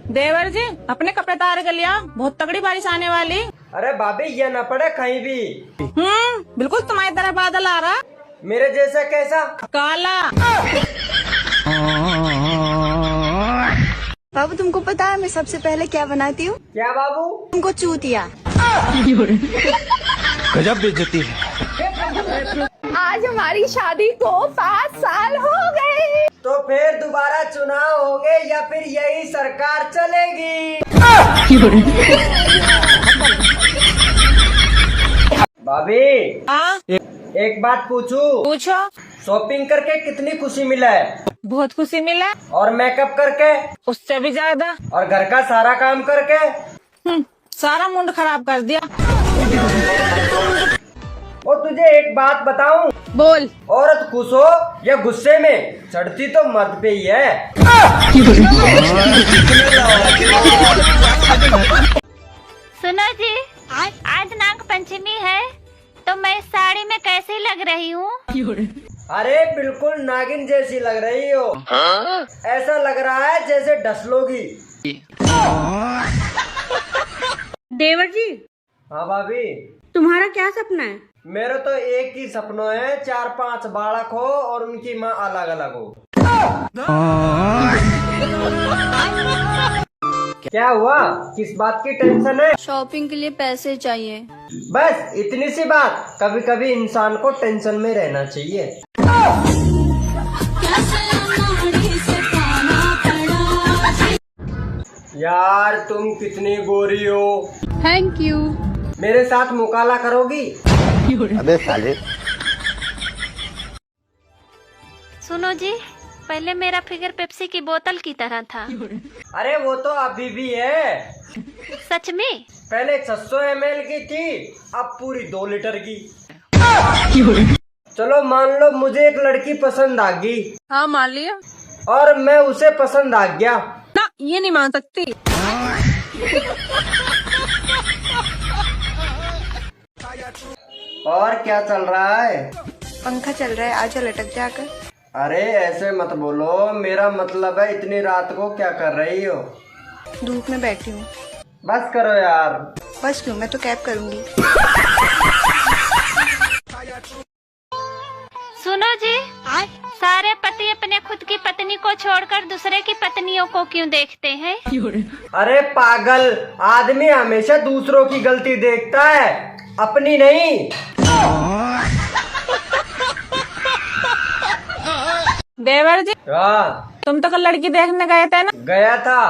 देवर जी अपने कपड़े तैयार कर लिया, बहुत तगड़ी बारिश आने वाली। अरे भाभी ये न पड़े कहीं भी। बिल्कुल तुम्हारी तरह बादल आ रहा। मेरे जैसा कैसा? काला। बाबू तुमको पता है मैं सबसे पहले क्या बनाती हूँ? क्या बाबू? तुमको चूतिया। गजब बेइज्जती है। आज हमारी शादी को 5 साल हो गए। तो फिर दोबारा चुनाव होंगे या फिर यही सरकार चलेगी? भाभी हाँ एक बात पूछूं? पूछो। शॉपिंग करके कितनी खुशी मिला है? बहुत खुशी मिला। और मेकअप करके? उससे भी ज्यादा। और घर का सारा काम करके? सारा मूड खराब कर दिया। और तुझे एक बात बताऊं? बोल। औरत खुश हो या गुस्से में, चढ़ती तो मर्द पे ही है। सुनो जी, आज नाग पंचमी है तो मैं इस साड़ी में कैसी लग रही हूँ? अरे बिल्कुल नागिन जैसी लग रही हो। ऐसा लग रहा है जैसे ढसलोगी। देवर जी हाँ भाभी। तुम्हारा क्या सपना है? मेरा तो एक ही सपना है, 4-5 बालक हो और उनकी माँ अलग अलग हो। क्या हुआ? किस बात की टेंशन है? शॉपिंग के लिए पैसे चाहिए। बस इतनी सी बात। कभी कभी इंसान को टेंशन में रहना चाहिए। यार तुम कितनी गोरी हो। Thank you. मेरे साथ मुकाला करोगी? अबे साले। सुनो जी, पहले मेरा फिगर पेप्सी की बोतल की तरह था। अरे वो तो अभी भी है। सच में? पहले 600 ml की थी, अब पूरी 2 लीटर की। चलो मान लो मुझे एक लड़की पसंद आ गई। हाँ मान लिया। और मैं उसे पसंद आ गया। ना ये नहीं मान सकती। और क्या चल रहा है? पंखा चल रहा है, आजा लटक जाकर। अरे ऐसे मत बोलो, मेरा मतलब है इतनी रात को क्या कर रही हो? धूप में बैठी हूँ। बस करो यार। बस क्यों, मैं तो कैब करूँगी। सुनो जी, सारे पति अपने खुद की पत्नी को छोड़कर दूसरे की पत्नियों को क्यों देखते हैं? अरे पागल, आदमी हमेशा दूसरों की गलती देखता है, अपनी नहीं। देवर जी हाँ तुम तो कल लड़की देखने गए थे ना? गया था।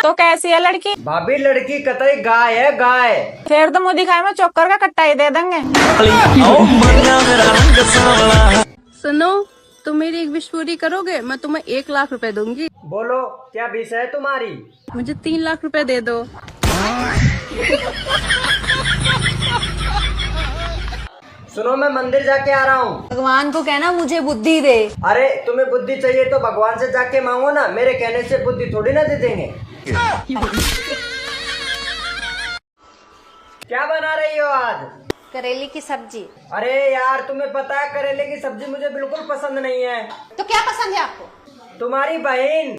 तो कैसी है लड़की? भाभी लड़की कतई गाय है, गाय। फिर तो मुँह दिखाए में चोकर का कट्टा ही दे देंगे। सुनो, तुम मेरी एक विश पूरी करोगे, मैं तुम्हें 1 लाख रुपए दूंगी। बोलो क्या विषय है तुम्हारी? मुझे 3 लाख रुपए दे दो। सुनो मैं मंदिर जाके आ रहा हूँ। भगवान को कहना मुझे बुद्धि दे। अरे तुम्हें बुद्धि चाहिए तो भगवान से जाके मांगो ना, मेरे कहने से बुद्धि थोड़ी ना दे देंगे। क्या बना रही हो आज? करेले की सब्जी। अरे यार तुम्हें पता है करेले की सब्जी मुझे बिल्कुल पसंद नहीं है। तो क्या पसंद है आपको? तुम्हारी बहन।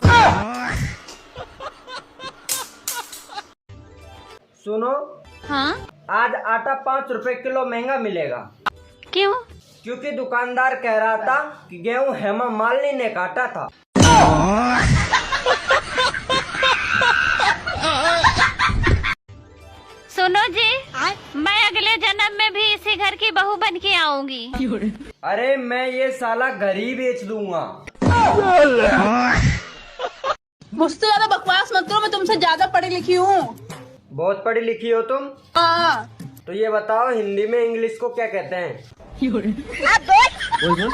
सुनो, हाँ? आज आटा 5 रुपए किलो महंगा मिलेगा। क्यों? क्योंकि दुकानदार कह रहा था कि गेहूं हेमा मालिनी ने काटा था। सुनो जी, मैं अगले जन्म में भी इसी घर की बहू बन के आऊंगी। अरे मैं ये साला घर ही बेच दूंगा। मुझसे ज्यादा बकवास मत करो, मैं तुमसे ज्यादा पढ़ी लिखी हूँ। बहुत पढ़ी लिखी हो तुम? हाँ। तो ये बताओ हिंदी में इंग्लिश को क्या कहते हैं? आप बोल।